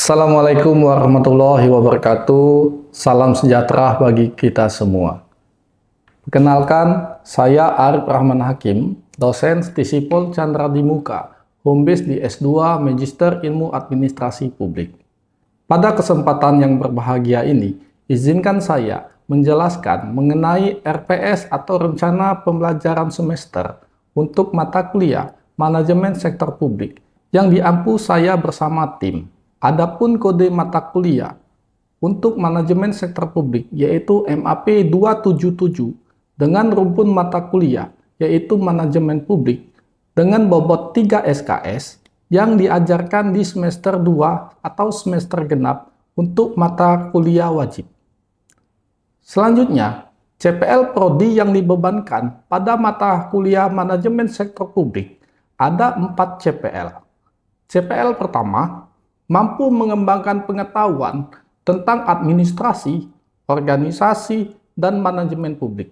Assalamualaikum warahmatullahi wabarakatuh. Salam sejahtera bagi kita semua. Perkenalkan, saya Arif Rahman Hakim, dosen Stisipol Chandra di Muka, home base di S2 Magister Ilmu Administrasi Publik. Pada kesempatan yang berbahagia ini, izinkan saya menjelaskan mengenai RPS atau Rencana Pembelajaran Semester untuk mata kuliah Manajemen Sektor Publik yang diampu saya bersama tim. Adapun kode mata kuliah untuk manajemen sektor publik yaitu MAP 277 dengan rumpun mata kuliah yaitu manajemen publik dengan bobot 3 SKS yang diajarkan di semester 2 atau semester genap untuk mata kuliah wajib. Selanjutnya, CPL Prodi yang dibebankan pada mata kuliah manajemen sektor publik ada 4 CPL. CPL pertama, mampu mengembangkan pengetahuan tentang administrasi, organisasi, dan manajemen publik.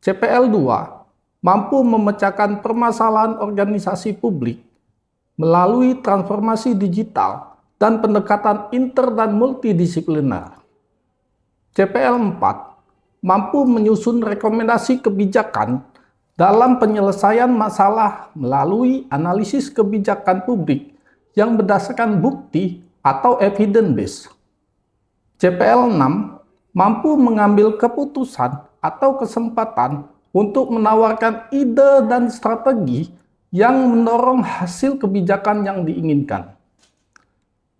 CPL 2 mampu memecahkan permasalahan organisasi publik melalui transformasi digital dan pendekatan inter dan multidisipliner. CPL 4 mampu menyusun rekomendasi kebijakan dalam penyelesaian masalah melalui analisis kebijakan publik yang berdasarkan bukti atau evidence based. CPL 6 mampu mengambil keputusan atau kesempatan untuk menawarkan ide dan strategi yang mendorong hasil kebijakan yang diinginkan.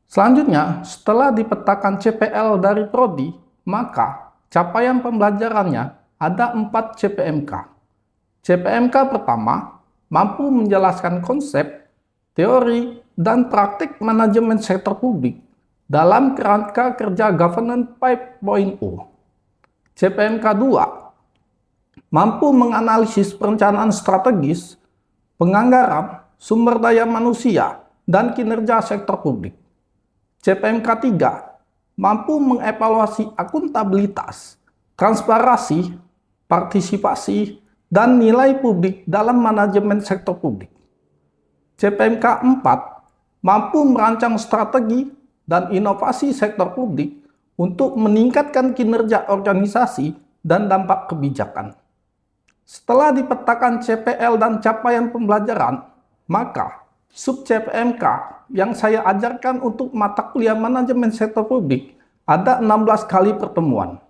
Selanjutnya, setelah dipetakan CPL dari Prodi, maka capaian pembelajarannya ada 4 CPMK. CPMK pertama mampu menjelaskan konsep, teori, dan praktik manajemen sektor publik dalam kerangka kerja Governance 5.0. CPMK 2 mampu menganalisis perencanaan strategis, penganggaran, sumber daya manusia, dan kinerja sektor publik. CPMK 3 mampu mengevaluasi akuntabilitas, transparansi, partisipasi, dan nilai publik dalam manajemen sektor publik. CPMK 4 mampu merancang strategi dan inovasi sektor publik untuk meningkatkan kinerja organisasi dan dampak kebijakan. Setelah dipetakan CPL dan capaian pembelajaran, maka sub CPMK yang saya ajarkan untuk mata kuliah manajemen sektor publik ada 16 kali pertemuan.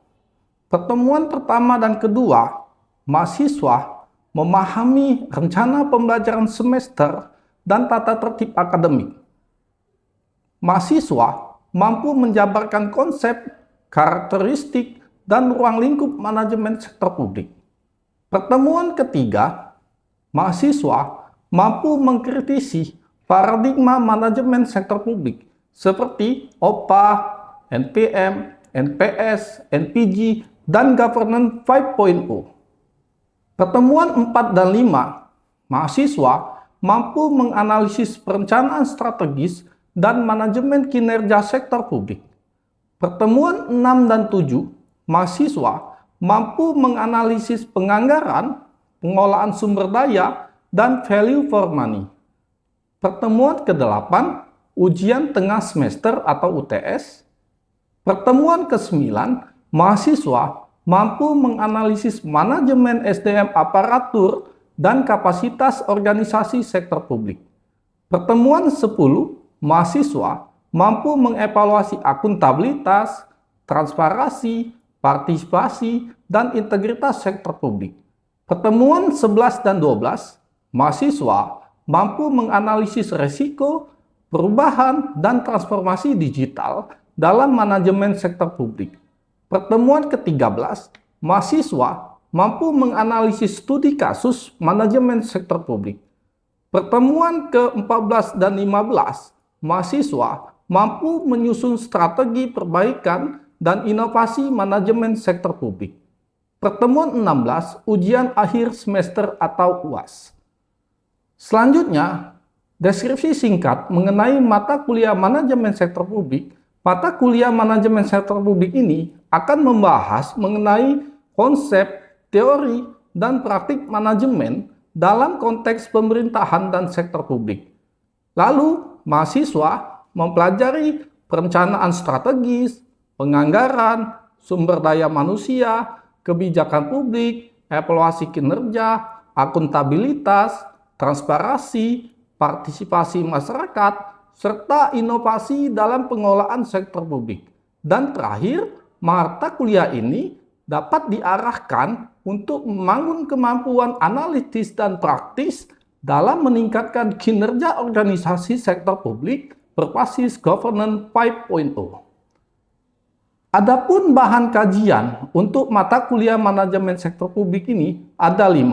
Pertemuan pertama dan kedua, mahasiswa memahami rencana pembelajaran semester dan tata tertib akademik. Mahasiswa mampu menjabarkan konsep, karakteristik, dan ruang lingkup manajemen sektor publik. Pertemuan ketiga, mahasiswa mampu mengkritisi paradigma manajemen sektor publik seperti OPA, NPM, NPS, NPG, dan Governance 5.0. Pertemuan 4 dan 5, mahasiswa mampu menganalisis perencanaan strategis dan manajemen kinerja sektor publik. Pertemuan 6 dan 7, mahasiswa mampu menganalisis penganggaran, pengolahan sumber daya, dan value for money. Pertemuan ke-8, ujian tengah semester atau UTS. Pertemuan ke-9, mahasiswa mampu menganalisis manajemen SDM aparatur dan kapasitas organisasi sektor publik. Pertemuan 10, mahasiswa mampu mengevaluasi akuntabilitas, transparansi, partisipasi, dan integritas sektor publik. Pertemuan 11 dan 12, mahasiswa mampu menganalisis risiko, perubahan, dan transformasi digital dalam manajemen sektor publik. Pertemuan ke-13, mahasiswa mampu menganalisis studi kasus manajemen sektor publik. Pertemuan ke-14 dan 15, mahasiswa mampu menyusun strategi perbaikan dan inovasi manajemen sektor publik. Pertemuan 16, ujian akhir semester atau UAS. Selanjutnya, deskripsi singkat mengenai mata kuliah manajemen sektor publik. Mata kuliah manajemen sektor publik ini akan membahas mengenai konsep, teori, dan praktik manajemen dalam konteks pemerintahan dan sektor publik. Lalu, mahasiswa mempelajari perencanaan strategis, penganggaran, sumber daya manusia, kebijakan publik, evaluasi kinerja, akuntabilitas, transparansi, partisipasi masyarakat, serta inovasi dalam pengelolaan sektor publik. Dan terakhir, mata kuliah ini dapat diarahkan untuk membangun kemampuan analitis dan praktis dalam meningkatkan kinerja organisasi sektor publik berbasis Governance 5.0. Adapun bahan kajian untuk mata kuliah manajemen sektor publik ini ada 5.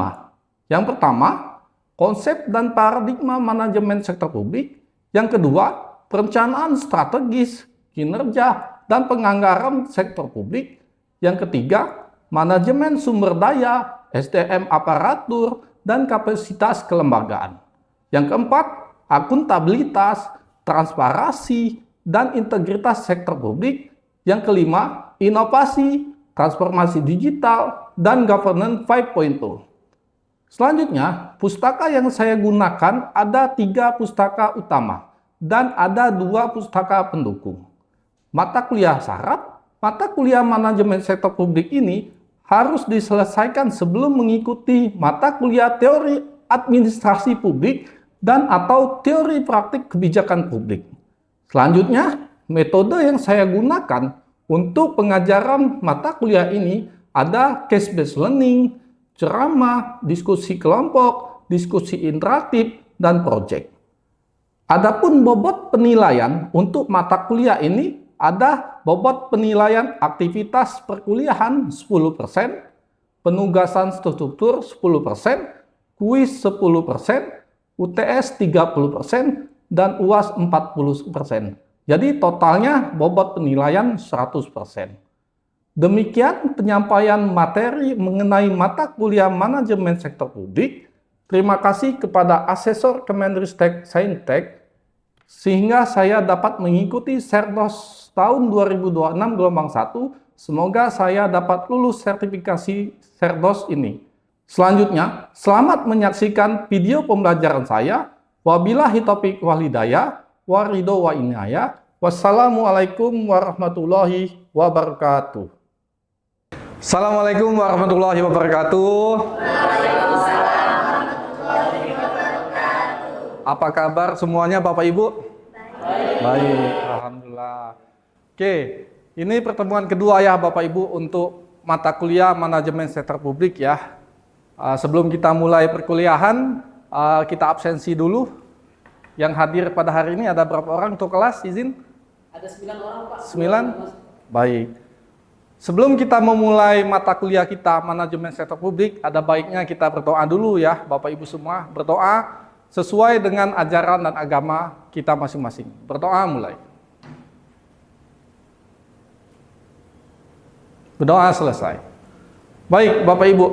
Yang pertama, konsep dan paradigma manajemen sektor publik. Yang kedua, perencanaan strategis, kinerja, dan penganggaran sektor publik. Yang ketiga, manajemen sumber daya, SDM aparatur, dan kapasitas kelembagaan. Yang keempat, akuntabilitas, transparansi, dan integritas sektor publik. Yang kelima, inovasi, transformasi digital, dan governance 5.0. Selanjutnya, pustaka yang saya gunakan ada 3 pustaka utama dan ada 2 pustaka pendukung. Mata kuliah syarat, mata kuliah manajemen sektor publik ini harus diselesaikan sebelum mengikuti mata kuliah teori administrasi publik dan atau teori praktik kebijakan publik. Selanjutnya, metode yang saya gunakan untuk pengajaran mata kuliah ini ada case-based learning, ceramah, diskusi kelompok, diskusi interaktif, dan proyek. Adapun bobot penilaian untuk mata kuliah ini ada bobot penilaian aktivitas perkuliahan 10%, penugasan struktur 10%, kuis 10%, UTS 30%, dan UAS 40%. Jadi totalnya bobot penilaian 100%. Demikian penyampaian materi mengenai mata kuliah manajemen sektor publik. Terima kasih kepada asesor Kemenristek Saintek sehingga saya dapat mengikuti Serdos tahun 2026 gelombang 1. Semoga saya dapat lulus sertifikasi Serdos ini. Selanjutnya, selamat menyaksikan video pembelajaran saya. Wabillahi taufiq wal hidayah, waridho wa inayah. Wassalamualaikum warahmatullahi wabarakatuh. Assalamualaikum warahmatullahi wabarakatuh. Apa kabar semuanya Bapak Ibu? Baik, alhamdulillah. Oke, ini pertemuan kedua ya Bapak Ibu untuk mata kuliah manajemen sektor publik ya. Sebelum kita mulai perkuliahan, kita absensi dulu. Yang hadir pada hari ini ada berapa orang untuk kelas? Izin? Ada 9 orang Pak. 9? Baik. Sebelum kita memulai mata kuliah kita manajemen sektor publik, ada baiknya kita berdoa dulu ya Bapak Ibu semua. Berdoa sesuai dengan ajaran dan agama kita masing-masing. Berdoa mulai. Berdoa selesai. Baik Bapak Ibu.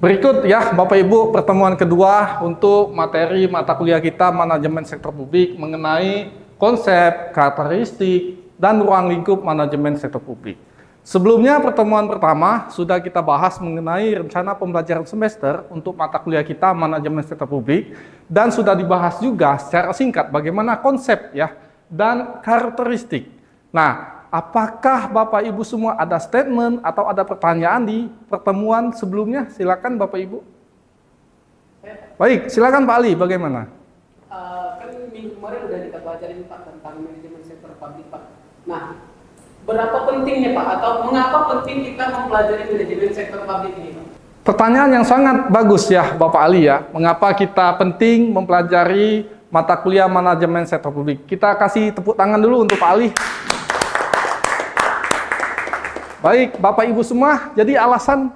Berikut ya Bapak Ibu pertemuan kedua untuk materi mata kuliah kita manajemen sektor publik mengenai konsep, karakteristik, dan ruang lingkup manajemen sektor publik. Sebelumnya pertemuan pertama sudah kita bahas mengenai rencana pembelajaran semester untuk mata kuliah kita manajemen sektor publik dan sudah dibahas juga secara singkat bagaimana konsep ya dan karakteristik. Nah, apakah Bapak Ibu semua ada statement atau ada pertanyaan di pertemuan sebelumnya? Silakan Bapak Ibu. Baik, silakan Pak Ali, bagaimana? Kan minggu kemarin udah kita pelajarin Pak tentang manajemen sektor publik Pak. Nah, berapa pentingnya Pak atau mengapa penting kita mempelajari manajemen sektor publik ini Pak? Pertanyaan yang sangat bagus ya Bapak Ali ya. Mengapa kita penting mempelajari mata kuliah manajemen sektor publik? Kita kasih tepuk tangan dulu untuk Pak Ali. Baik, Bapak Ibu semua, jadi alasan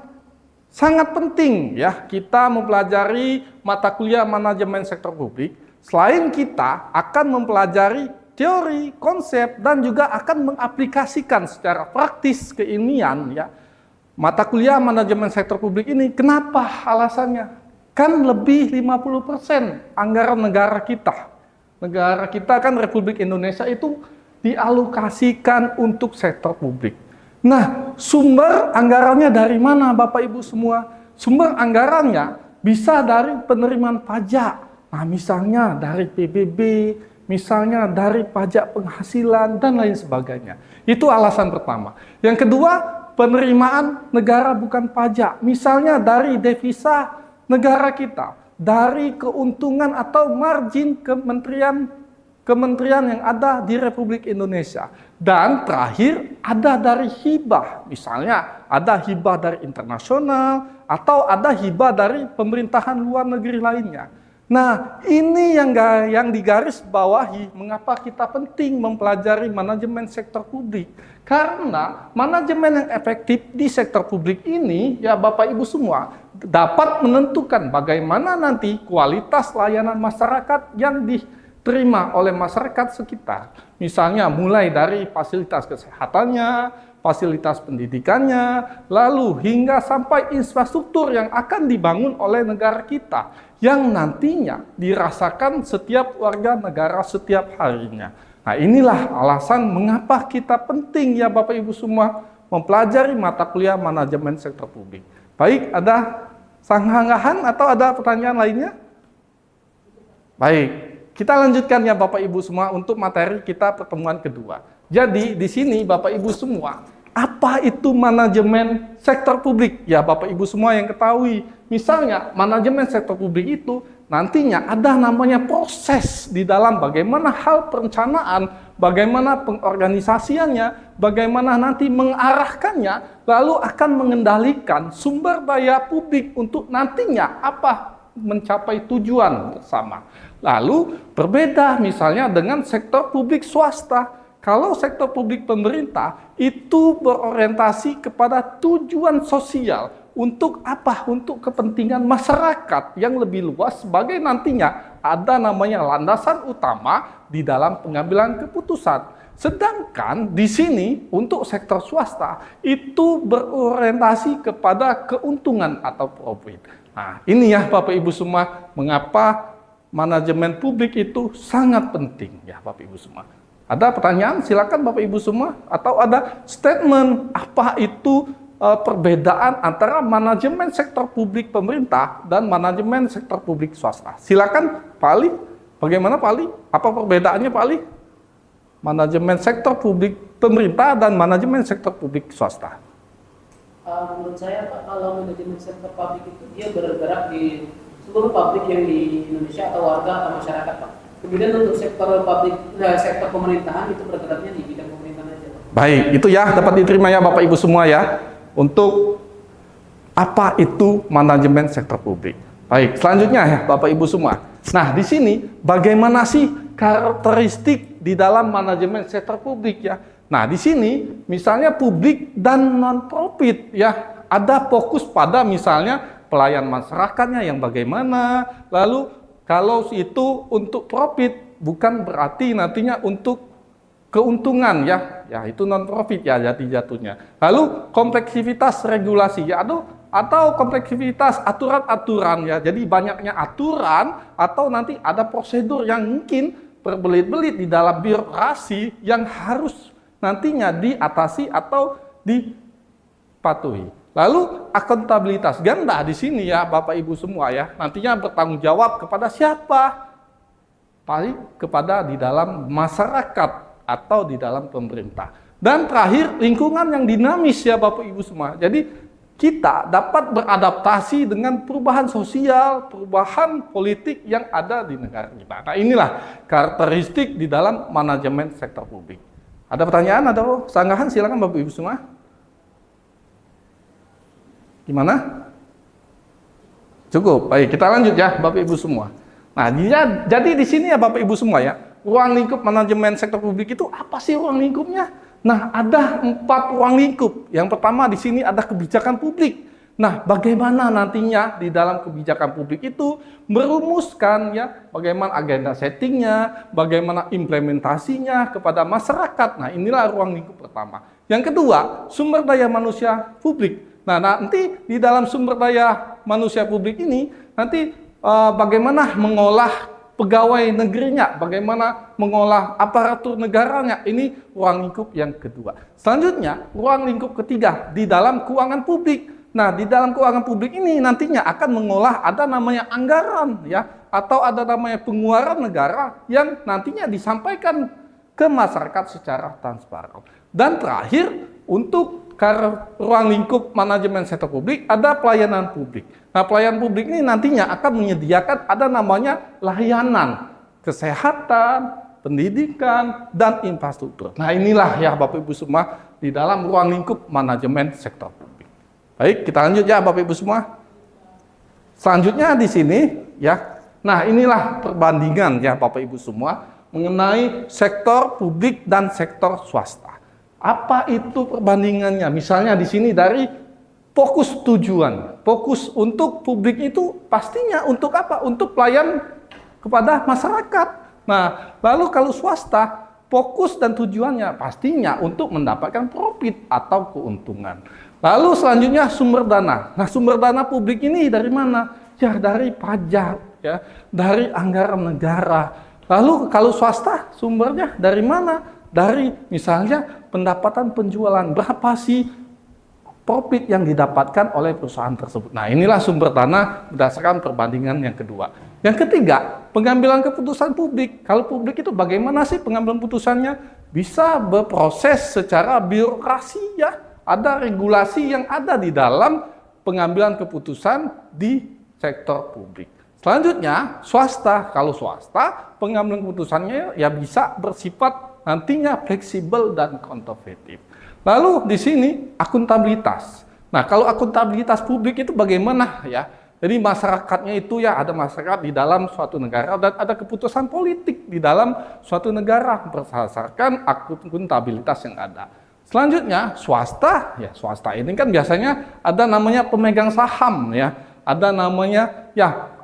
sangat penting ya kita mempelajari mata kuliah manajemen sektor publik. Selain kita akan mempelajari teori, konsep, dan juga akan mengaplikasikan secara praktis keilmian ya. Mata kuliah manajemen sektor publik ini, kenapa alasannya? Kan lebih 50% anggaran negara kita. Negara kita kan Republik Indonesia itu dialokasikan untuk sektor publik. Nah, sumber anggarannya dari mana Bapak Ibu semua? Sumber anggarannya bisa dari penerimaan pajak. Nah, misalnya dari PBB, misalnya dari pajak penghasilan dan lain sebagainya. Itu alasan pertama. Yang kedua, penerimaan negara bukan pajak, misalnya dari devisa negara kita, dari keuntungan atau margin kementerian yang ada di Republik Indonesia. Dan terakhir, ada dari hibah, misalnya ada hibah dari internasional atau ada hibah dari pemerintahan luar negeri lainnya. Nah, ini yang digaris bawahi mengapa kita penting mempelajari manajemen sektor publik. Karena manajemen yang efektif di sektor publik ini, ya Bapak Ibu semua, dapat menentukan bagaimana nanti kualitas layanan masyarakat yang diterima oleh masyarakat sekitar. Misalnya mulai dari fasilitas kesehatannya, fasilitas pendidikannya, lalu hingga sampai infrastruktur yang akan dibangun oleh negara kita, yang nantinya dirasakan setiap warga negara setiap harinya. Nah, inilah alasan mengapa kita penting ya Bapak Ibu semua mempelajari mata kuliah manajemen sektor publik. Baik, ada sanggahan atau ada pertanyaan lainnya? Baik, kita lanjutkan ya Bapak Ibu semua untuk materi kita pertemuan kedua. Jadi di sini Bapak Ibu semua, apa itu manajemen sektor publik? Ya Bapak Ibu semua yang ketahui, misalnya manajemen sektor publik itu nantinya ada namanya proses di dalam bagaimana hal perencanaan, bagaimana pengorganisasiannya, bagaimana nanti mengarahkannya, lalu akan mengendalikan sumber daya publik untuk nantinya apa mencapai tujuan bersama. Lalu berbeda misalnya dengan sektor publik swasta. Kalau sektor publik pemerintah itu berorientasi kepada tujuan sosial untuk apa? Untuk kepentingan masyarakat yang lebih luas sebagai nantinya ada namanya landasan utama di dalam pengambilan keputusan. Sedangkan di sini untuk sektor swasta itu berorientasi kepada keuntungan atau profit. Nah, ini ya Bapak Ibu semua mengapa manajemen publik itu sangat penting ya Bapak Ibu semua. Ada pertanyaan? Silakan Bapak Ibu semua. Atau ada statement apa itu perbedaan antara manajemen sektor publik pemerintah dan manajemen sektor publik swasta? Silakan Pak Ali. Bagaimana Pak Ali? Apa perbedaannya Pak Ali? Manajemen sektor publik pemerintah dan manajemen sektor publik swasta. Menurut saya Pak, kalau manajemen sektor publik itu dia bergerak di seluruh pabrik yang di Indonesia atau warga atau masyarakat Pak. Kemudian untuk sektor publik, sektor pemerintahan itu bergeraknya di bidang pemerintahan aja Pak. Baik, itu ya dapat diterima ya Bapak Ibu semua ya. Untuk apa itu manajemen sektor publik. Baik, selanjutnya ya Bapak Ibu semua. Nah, di sini bagaimana sih karakteristik di dalam manajemen sektor publik ya? Nah, di sini misalnya publik dan non-profit ya. Ada fokus pada misalnya pelayan masyarakatnya yang bagaimana, lalu kalau itu untuk profit bukan berarti nantinya untuk keuntungan ya itu non profit ya jatuhnya. Lalu kompleksitas regulasi ya atau kompleksitas aturan-aturan ya. Jadi banyaknya aturan atau nanti ada prosedur yang mungkin berbelit-belit di dalam birokrasi yang harus nantinya diatasi atau dipatuhi. Lalu akuntabilitas ganda di sini ya Bapak Ibu semua ya, nantinya bertanggung jawab kepada siapa? Paling kepada di dalam masyarakat atau di dalam pemerintah. Dan terakhir lingkungan yang dinamis ya Bapak Ibu semua. Jadi kita dapat beradaptasi dengan perubahan sosial, perubahan politik yang ada di negara kita. Nah, inilah karakteristik di dalam manajemen sektor publik. Ada pertanyaan atau sanggahan? Silakan Bapak Ibu semua. Gimana? Cukup. Baik, kita lanjut ya Bapak Ibu semua. Nah, jadi di sini ya Bapak Ibu semua ya, ruang lingkup manajemen sektor publik itu apa sih ruang lingkupnya? Nah, ada 4 ruang lingkup. Yang pertama di sini ada kebijakan publik. Nah, bagaimana nantinya di dalam kebijakan publik itu merumuskan ya bagaimana agenda settingnya, bagaimana implementasinya kepada masyarakat. Nah, inilah ruang lingkup pertama. Yang kedua, sumber daya manusia publik. Nah, nanti di dalam sumber daya manusia publik ini, nanti bagaimana mengolah pegawai negerinya, bagaimana mengolah aparatur negaranya, ini ruang lingkup yang kedua. Selanjutnya, ruang lingkup ketiga, di dalam keuangan publik. Nah, di dalam keuangan publik ini nantinya akan mengolah ada namanya anggaran ya, atau ada namanya pengeluaran negara yang nantinya disampaikan ke masyarakat secara transparan. Dan terakhir, untuk ruang lingkup manajemen sektor publik ada pelayanan publik. Nah, pelayanan publik ini nantinya akan menyediakan ada namanya layanan kesehatan, pendidikan, dan infrastruktur. Nah, inilah ya Bapak Ibu semua di dalam ruang lingkup manajemen sektor publik. Baik, kita lanjut ya Bapak Ibu semua. Selanjutnya di sini ya. Nah, inilah perbandingan ya Bapak Ibu semua mengenai sektor publik dan sektor swasta. Apa itu perbandingannya? Misalnya di sini dari fokus tujuan. Fokus untuk publik itu pastinya untuk apa? Untuk pelayan kepada masyarakat. Nah, lalu kalau swasta, fokus dan tujuannya pastinya untuk mendapatkan profit atau keuntungan. Lalu selanjutnya sumber dana. Nah, sumber dana publik ini dari mana? Ya dari pajak, ya, dari anggaran negara. Lalu kalau swasta sumbernya dari mana? Dari misalnya pendapatan penjualan. Berapa sih profit yang didapatkan oleh perusahaan tersebut? Nah, inilah sumber dana berdasarkan perbandingan yang kedua. Yang ketiga, pengambilan keputusan publik. Kalau publik itu bagaimana sih pengambilan putusannya? Bisa berproses secara birokrasi ya. Ada regulasi yang ada di dalam pengambilan keputusan di sektor publik. Selanjutnya, swasta. Kalau swasta, pengambilan keputusannya ya bisa bersifat nantinya fleksibel dan konservatif. Lalu di sini akuntabilitas. Nah, kalau akuntabilitas publik itu bagaimana ya? Jadi masyarakatnya itu ya ada masyarakat di dalam suatu negara dan ada keputusan politik di dalam suatu negara berdasarkan akuntabilitas yang ada. Selanjutnya swasta, ya swasta ini kan biasanya ada namanya pemegang saham ya, ada namanya ya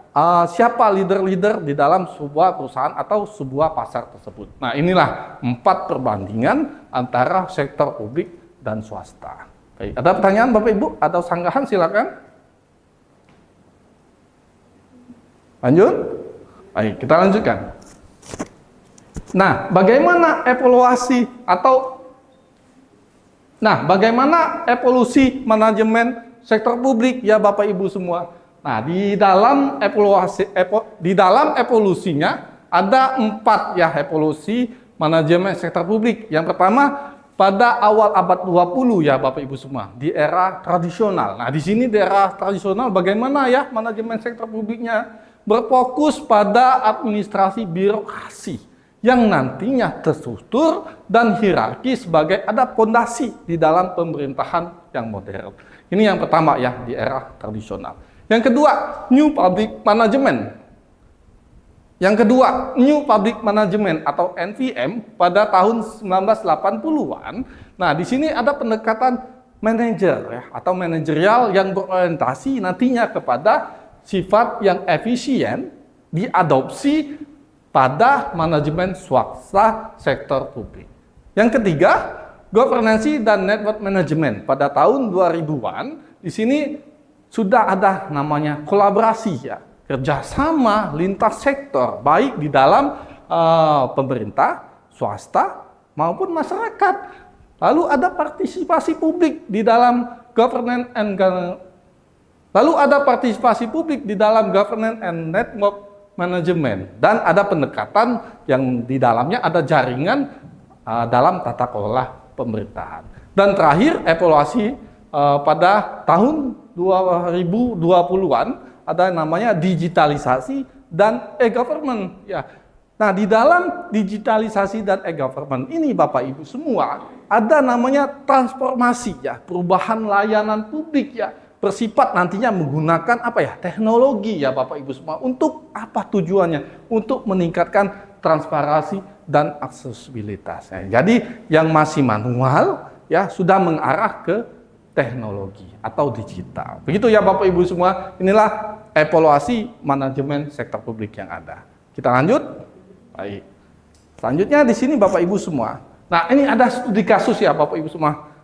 siapa leader-leader di dalam sebuah perusahaan atau sebuah pasar tersebut. Nah, inilah 4 perbandingan antara sektor publik dan swasta. Baik, ada pertanyaan Bapak Ibu atau sanggahan silakan. Lanjut? Baik, kita lanjutkan. Nah, bagaimana evolusi manajemen sektor publik ya Bapak Ibu semua? Nah, di dalam evolusinya ada 4 ya evolusi manajemen sektor publik. Yang pertama pada awal abad 20 ya Bapak Ibu semua, di era tradisional. Nah, di sini di era tradisional bagaimana ya manajemen sektor publiknya? Berfokus pada administrasi birokrasi yang nantinya terstruktur dan hierarki sebagai ada fondasi di dalam pemerintahan yang modern. Ini yang pertama ya di era tradisional. Yang kedua, New Public Management. Yang kedua, New Public Management atau NPM pada tahun 1980-an. Nah, di sini ada pendekatan manajer ya atau manajerial yang berorientasi nantinya kepada sifat yang efisien diadopsi pada manajemen swasta sektor publik. Yang ketiga, governansi dan network management pada tahun 2000-an. Di sini sudah ada namanya kolaborasi ya, kerjasama lintas sektor baik di dalam pemerintah, swasta maupun masyarakat. Lalu ada partisipasi publik di dalam governance and network management, dan ada pendekatan yang di dalamnya ada jaringan dalam tata kelola pemerintahan. Dan terakhir evaluasi pada tahun 2020-an ada namanya digitalisasi dan e-government ya. Nah, di dalam digitalisasi dan e-government ini Bapak Ibu semua ada namanya transformasi ya, perubahan layanan publik ya, bersifat nantinya menggunakan apa ya? Teknologi ya Bapak Ibu semua. Untuk apa tujuannya? Untuk meningkatkan transparansi dan aksesibilitas. Jadi yang masih manual ya sudah mengarah ke teknologi atau digital. Begitu ya Bapak Ibu semua. Inilah evaluasi manajemen sektor publik yang ada. Kita lanjut. Baik. Selanjutnya di sini Bapak Ibu semua. Nah, ini ada studi kasus ya Bapak Ibu semua.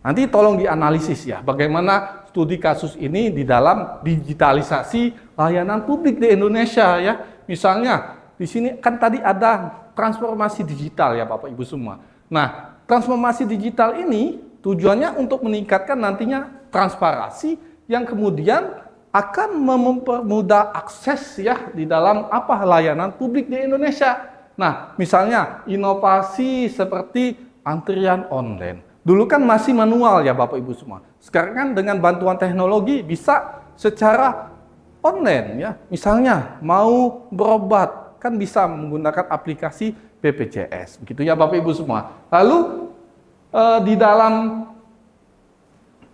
Nanti tolong dianalisis ya bagaimana studi kasus ini di dalam digitalisasi layanan publik di Indonesia ya. Misalnya di sini kan tadi ada transformasi digital ya Bapak Ibu semua. Nah, transformasi digital ini tujuannya untuk meningkatkan nantinya transparansi yang kemudian akan mempermudah akses ya di dalam layanan publik di Indonesia. Nah, misalnya inovasi seperti antrian online. Dulu kan masih manual ya Bapak Ibu semua. Sekarang kan dengan bantuan teknologi bisa secara online ya. Misalnya mau berobat kan bisa menggunakan aplikasi BPJS. Begitu ya Bapak Ibu semua. Lalu di dalam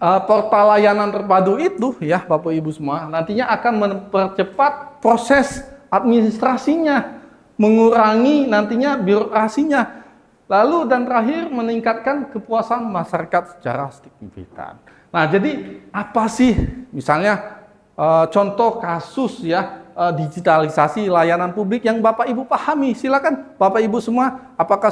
portal layanan terpadu itu ya Bapak Ibu semua nantinya akan mempercepat proses administrasinya, mengurangi nantinya birokrasinya. Lalu dan terakhir meningkatkan kepuasan masyarakat secara signifikan. Nah, jadi apa sih misalnya contoh kasus ya digitalisasi layanan publik yang Bapak Ibu pahami? Silakan Bapak Ibu semua, apakah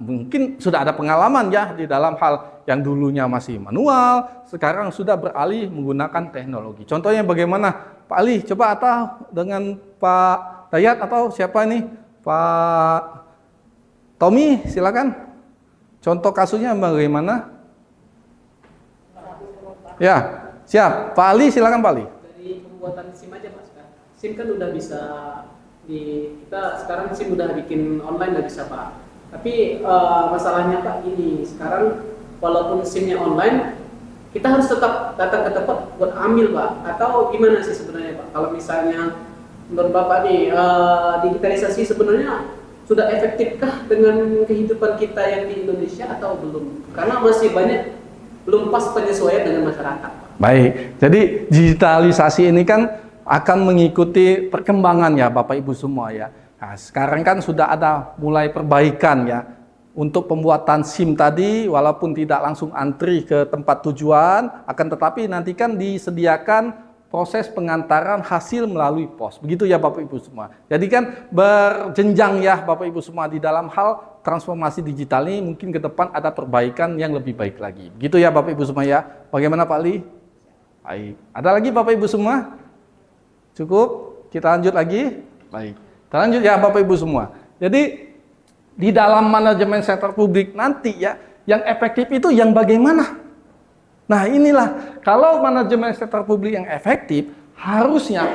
mungkin sudah ada pengalaman ya di dalam hal yang dulunya masih manual, sekarang sudah beralih menggunakan teknologi. Contohnya bagaimana? Pak Ali, coba atau dengan Pak Dayat atau siapa ini? Pak Tommy, silakan. Contoh kasusnya bagaimana? Ya, siap. Pak Ali, silakan Pak Ali. Dari pembuatan SIM aja Mas. SIM kan udah bisa kita sekarang SIM udah bikin online udah bisa Pak. Tapi masalahnya Pak gini, sekarang walaupun SIM-nya online, kita harus tetap datang ke tempat buat ambil Pak. Atau gimana sih sebenarnya Pak? Kalau misalnya menurut Bapak nih digitalisasi sebenarnya sudah efektifkah dengan kehidupan kita yang di Indonesia atau belum? Karena masih banyak belum pas penyesuaian dengan masyarakat. Baik, jadi digitalisasi ini kan akan mengikuti perkembangan ya Bapak Ibu semua ya. Nah, sekarang kan sudah ada mulai perbaikan ya untuk pembuatan SIM tadi, walaupun tidak langsung antri ke tempat tujuan, akan tetapi nanti kan disediakan proses pengantaran hasil melalui pos. Begitu ya Bapak Ibu semua. Jadi kan berjenjang ya Bapak Ibu semua di dalam hal transformasi digital ini mungkin ke depan ada perbaikan yang lebih baik lagi. Begitu ya Bapak Ibu semua ya. Bagaimana Pak Ali? Baik. Ada lagi Bapak Ibu semua? Cukup? Kita lanjut lagi? Baik. Kita lanjut ya Bapak Ibu semua. Jadi di dalam manajemen sektor publik nanti ya yang efektif itu yang bagaimana? Nah inilah, kalau manajemen sektor publik yang efektif, harusnya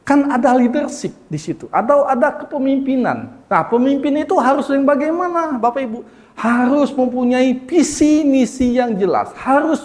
kan ada leadership di situ, atau ada kepemimpinan. Nah pemimpin itu harus yang bagaimana Bapak Ibu? Harus mempunyai visi misi yang jelas, harus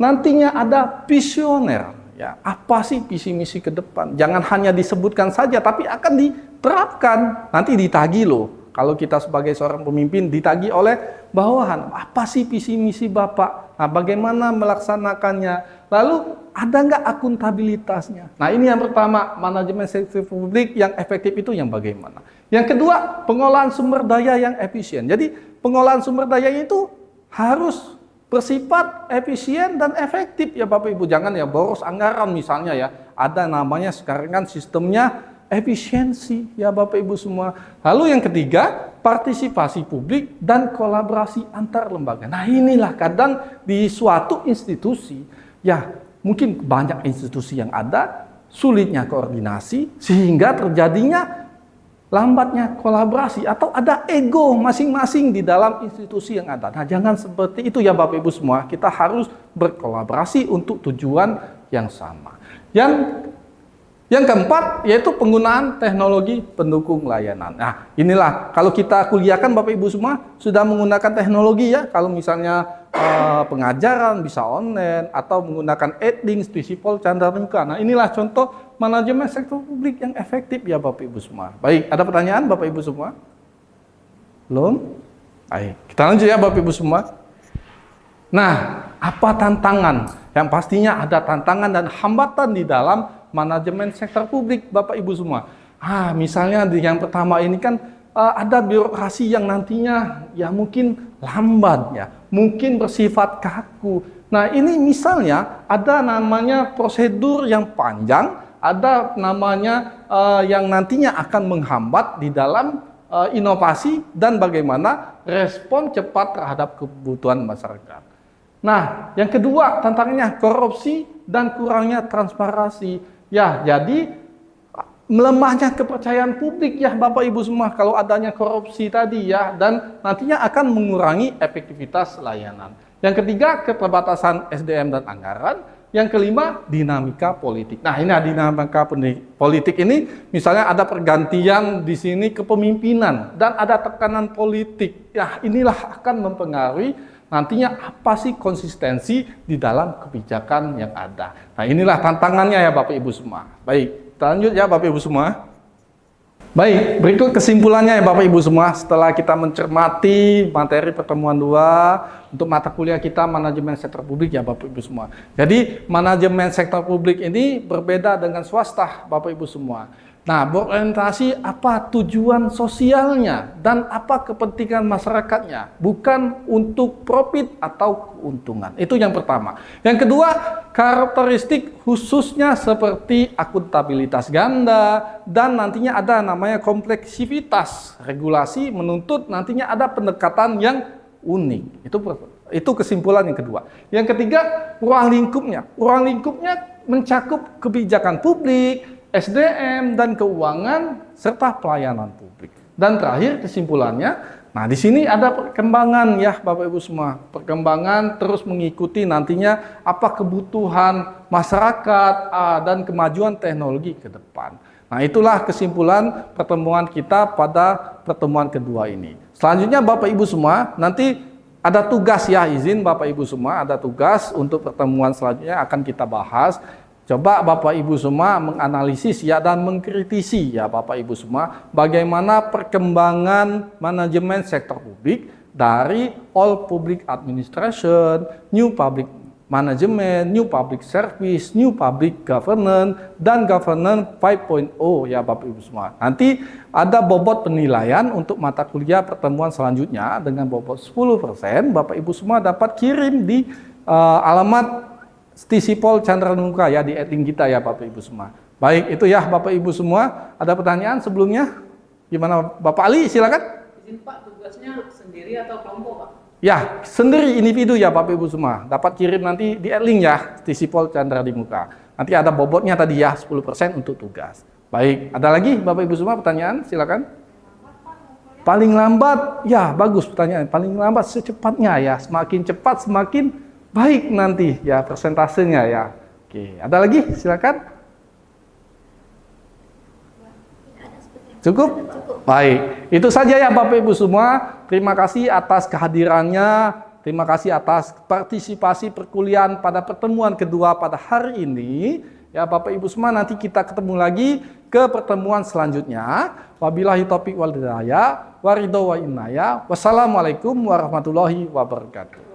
nantinya ada visioner. Ya, apa sih visi misi ke depan? Jangan hanya disebutkan saja, tapi akan diterapkan, nanti ditagih loh. Kalau kita sebagai seorang pemimpin ditagih oleh bawahan, apa sih visi misi Bapak? Nah, bagaimana melaksanakannya? Lalu ada nggak akuntabilitasnya? Nah, ini yang pertama, manajemen sektor publik yang efektif itu yang bagaimana? Yang kedua, pengolahan sumber daya yang efisien. Jadi, pengolahan sumber daya itu harus bersifat efisien dan efektif ya Bapak Ibu. Jangan ya boros anggaran misalnya ya. Ada namanya sekarang kan sistemnya efisiensi ya Bapak Ibu semua. Lalu yang ketiga, partisipasi publik dan kolaborasi antar lembaga. Nah inilah kadang di suatu institusi, ya mungkin banyak institusi yang ada, sulitnya koordinasi sehingga terjadinya lambatnya kolaborasi atau ada ego masing-masing di dalam institusi yang ada. Nah jangan seperti itu ya Bapak Ibu semua, kita harus berkolaborasi untuk tujuan yang sama. Yang keempat, yaitu penggunaan teknologi pendukung layanan. Nah, inilah, kalau kita kuliahkan Bapak Ibu semua, sudah menggunakan teknologi ya, kalau misalnya pengajaran bisa online, atau menggunakan Edlink, Stisipol, Chandra Muka. Nah, inilah contoh manajemen sektor publik yang efektif ya Bapak Ibu semua. Baik, ada pertanyaan Bapak Ibu semua? Belum? Baik, kita lanjut ya Bapak Ibu semua. Nah, apa tantangan? Yang pastinya ada tantangan dan hambatan di dalam manajemen sektor publik Bapak Ibu semua. Misalnya yang pertama ini kan ada birokrasi yang nantinya ya mungkin lambat ya, mungkin bersifat kaku. Nah ini misalnya ada namanya prosedur yang panjang, ada namanya yang nantinya akan menghambat di dalam inovasi dan bagaimana respon cepat terhadap kebutuhan masyarakat. Nah yang kedua tantangannya korupsi dan kurangnya transparansi. Ya, jadi melemahnya kepercayaan publik ya Bapak Ibu semua kalau adanya korupsi tadi ya, dan nantinya akan mengurangi efektivitas layanan. Yang ketiga, keterbatasan SDM dan anggaran. Yang kelima, dinamika politik. Nah, ini dinamika politik ini, misalnya ada pergantian di sini kepemimpinan dan ada tekanan politik. Ya, inilah akan mempengaruhi nantinya apa sih konsistensi di dalam kebijakan yang ada. Nah, inilah tantangannya ya Bapak Ibu semua. Baik, kita lanjut ya Bapak Ibu semua. Baik, berikut kesimpulannya ya Bapak Ibu semua setelah kita mencermati materi pertemuan 2 untuk mata kuliah kita manajemen sektor publik ya Bapak Ibu semua. Jadi manajemen sektor publik ini berbeda dengan swasta Bapak Ibu semua. Nah, berorientasi apa tujuan sosialnya dan apa kepentingan masyarakatnya, bukan untuk profit atau keuntungan. Itu yang pertama. Yang kedua, karakteristik khususnya seperti akuntabilitas ganda dan nantinya ada namanya kompleksivitas regulasi menuntut nantinya ada pendekatan yang unik. Itu kesimpulan yang kedua. Yang ketiga, ruang lingkupnya. Ruang lingkupnya mencakup kebijakan publik, SDM dan keuangan serta pelayanan publik. Dan terakhir kesimpulannya, nah di sini ada perkembangan ya Bapak Ibu semua. Perkembangan terus mengikuti nantinya apa kebutuhan masyarakat dan kemajuan teknologi ke depan. Nah, itulah kesimpulan pertemuan kita pada pertemuan kedua ini. Selanjutnya Bapak Ibu semua, nanti ada tugas ya, izin Bapak Ibu semua, ada tugas untuk pertemuan selanjutnya akan kita bahas. Coba Bapak Ibu semua menganalisis ya dan mengkritisi ya Bapak Ibu semua bagaimana perkembangan manajemen sektor publik dari All Public Administration, New Public Management, New Public Service, New Public Governance, dan Governance 5.0 ya Bapak Ibu semua. Nanti ada bobot penilaian untuk mata kuliah pertemuan selanjutnya dengan bobot 10%. Bapak Ibu semua dapat kirim di alamat Stisipol Chandra di Muka ya di admin kita ya Bapak Ibu semua. Baik, itu ya Bapak Ibu semua. Ada pertanyaan sebelumnya? Gimana Bapak Ali, silakan. Izin Pak, tugasnya sendiri atau kelompok Pak? Ya, sendiri individu ya Bapak Ibu semua. Dapat kirim nanti di link ya, Stisipol Chandra di Muka. Nanti ada bobotnya tadi ya, 10% untuk tugas. Baik, ada lagi Bapak Ibu semua pertanyaan? Silakan. Paling lambat, ya bagus pertanyaan. Paling lambat secepatnya ya, semakin cepat semakin baik nanti ya persentasenya ya. Oke, ada lagi? Silakan. Cukup? Baik, itu saja ya Bapak Ibu semua. Terima kasih atas kehadirannya. Terima kasih atas partisipasi perkuliahan pada pertemuan kedua pada hari ini. Ya Bapak Ibu semua, nanti kita ketemu lagi ke pertemuan selanjutnya. Wabillahi taufiq wal hidayah. Waridho wa inayah. Wassalamualaikum warahmatullahi wabarakatuh.